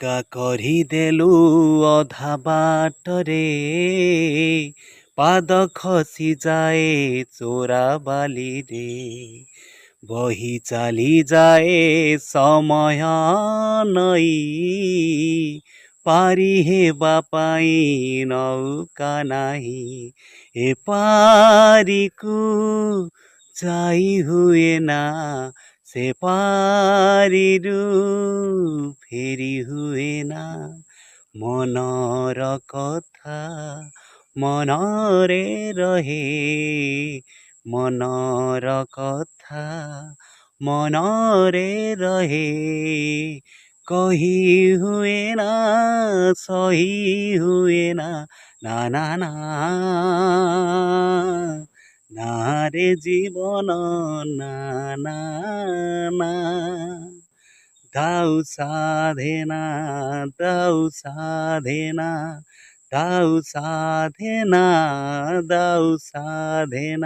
ଏକା କରିଦେଲୁ ଅଧା ବାଟରେ, ପାଦ ଖସିଯାଏ ଚୋରା ବାଲିରେ। ବହି ଚାଲିଯାଏ ସମୟ ନଈ, ପାରି ହେବା ପାଇଁ ନୌକା ନାହିଁ। ଏ ପାରିକୁ ଯାଇ ହୁଏ ନା, ସେ ପାରିରୁ ଫେରି ହୁଏ ନା। ମନର କଥା ମନରେ ରହେ, ମନର କଥା ମନରେ ରହେ। କହି ହୁଏ ନା, ସହି ହୁଏ ନା, ନା ନା ନା। ନା রে জীবন না না না। দাও সাধে দাও সাধে দাও সাধে দাও সাধে